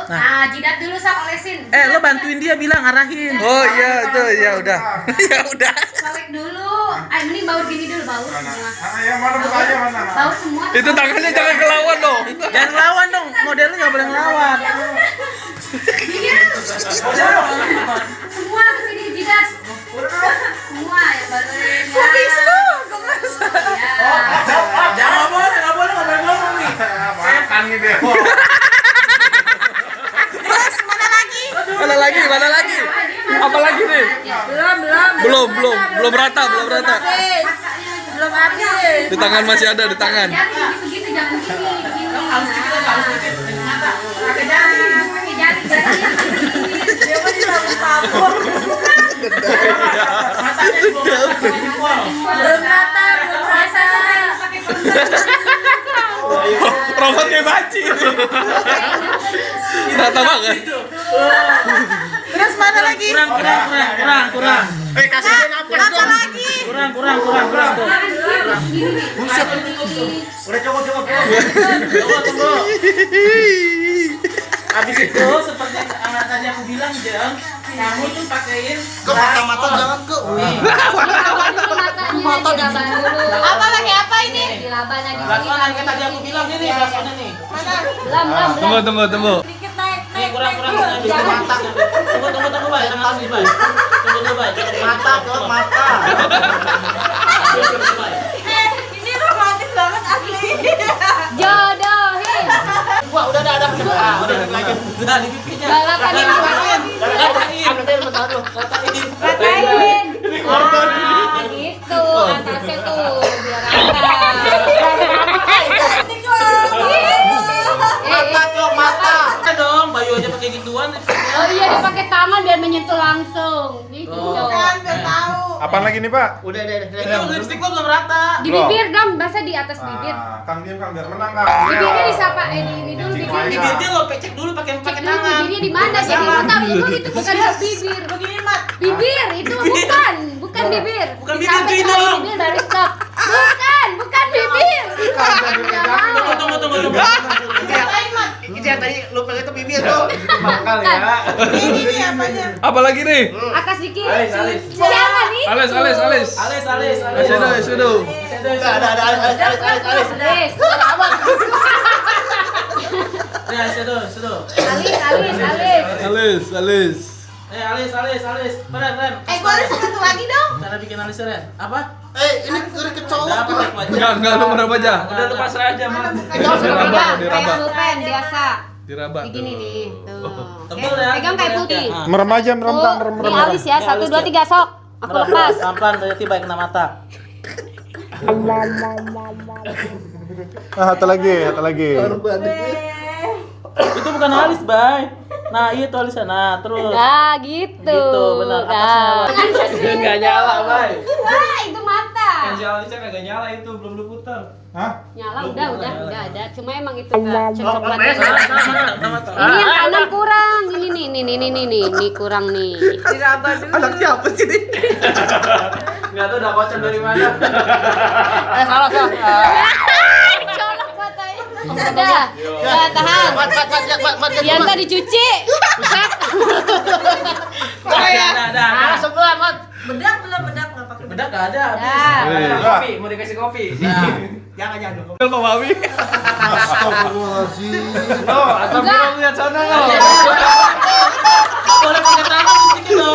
Nah, jidat dulu Sak, olesin. Lo bantuin dia bilang arahin. Oh iya tuh, ya udah. Ya udah. Colek dulu. Mending baut gini dulu, baut semua. Yang mana bukanya mana? Baut semua. Itu tangannya jangan kelawan dong. Jangan ngelawan dong, modelnya nggak boleh ngelawan. Iya. Semua ke sini jidat. Semua yang baruin ya. Jangan nggak boleh ngomong nih. Makan gitu. Terus mana lagi? Mana lagi? Apa lagi nih? Belum rata. Belum habis. Di tangan masih ada di tangan. Jangan begitu, jangan gini. Harus dikit. Pakai jari. Dia mah ditabur-tabur. Belum rata. Robot kayak banci. Rata banget. Terus mana lagi? Kurang. Kasih dia nafas Apa dong. lagi? Kurang tuh. Udah cukup. Tunggu. Habis itu seperti yang tadi aku bilang, Jeng, kamu tuh pakein Ke mata-mata jangan ke. Mata dilaban dulu. Apa lagi apa ini? Dilaban lagi. Blason yang tadi aku bilang ini blasonnya nih. Mana? Tunggu. Sedikit naik. Nih kurang habis itu mata. Tunggu, Bay. Jangan habis, Bay. Tunggu dulu, Bay. Mata ke mata. Ini romantis banget asli. Jodohin. Wah, udah ada. Udah lagi. Udah di pipinya. Balapan ini Ratain. ratain. Nah, gitu. Atasnya tuh biar rata. Mata. Dong, Bayu aja pakai gituan. Oh iya, dipakai tangan biar menyentuh langsung. Gitu. Kan biar tahu. Apaan lagi nih, Pak? Udah. Lipstik lo belum rata. Di bibir dong, masa di atas bibir. Kang diam Kang biar menang Kang. Bibirnya disapa, ini dulu bibir. Bibirnya lo cek dulu pakai Cek dulu tangan. bibirnya di mana? Jadi lu tahu itu bukan bibir. Begini mat. Bibir itu bukan bibir. Bukan bibir, Sampai cuy, kali dong. bibir baru stop. Bukan bibir. Tunggu. Ngapain mat? Itu yang tadi lu pakai itu bibir tuh. Makal ya. Ini apanya? Apa lagi nih? Atas dikit. Alis. Jangan itu. Alis. Alis. Shadow. Ada alis. Alis. Ya, shadow. Alis. Alis. Ren. Gua harus satu lagi dong. Cara bikin alisnya, Ren. Apa? Ini kiri kecolok. Dapat tuh. ya, Pak? Enggak lu meraba aja. Udah lu pasrah aja, Man. Diraba. Kayak pulpen biasa. Diraba. Begini nih. Tuh. Tebel Oke, ya, pegang kayak tebel putih. ya. Merem aja, merem. Tuh, ini alis ya. 1, 2, 3 sok. Aku lepas. Pelan-pelan tiba kena mata. Satu lagi. Itu bukan alis, Bay. Nah, itu alisnya. Nah, terus. Nah, gitu. Gitu, benar. Atasnya. Enggak nyala, Bay. Wah, itu mata. Alisnya kagak nyala itu, belum lu putar. Hah? Udah ada. Cuma emang itu enggak cocok banget. Mata. Ini yang kanan kurang. Ini kurang nih. Anak siapa sih ini? Enggak tahu udah kocok dari mana. Salah. Colok matanya. Udah, tahan. Biar nggak dicuci. Buset. Ada. Sebelah mat. Bedak belum bedak nggak pakai Bedak enggak ada, habis. Dah. Kopi, mau dikasih kopi. Nah. Jangan dong. Pak Mawi. Astagfirullahaladzim. Astagfirullah lihat sana lo. Boleh pakai tangan sedikit dong.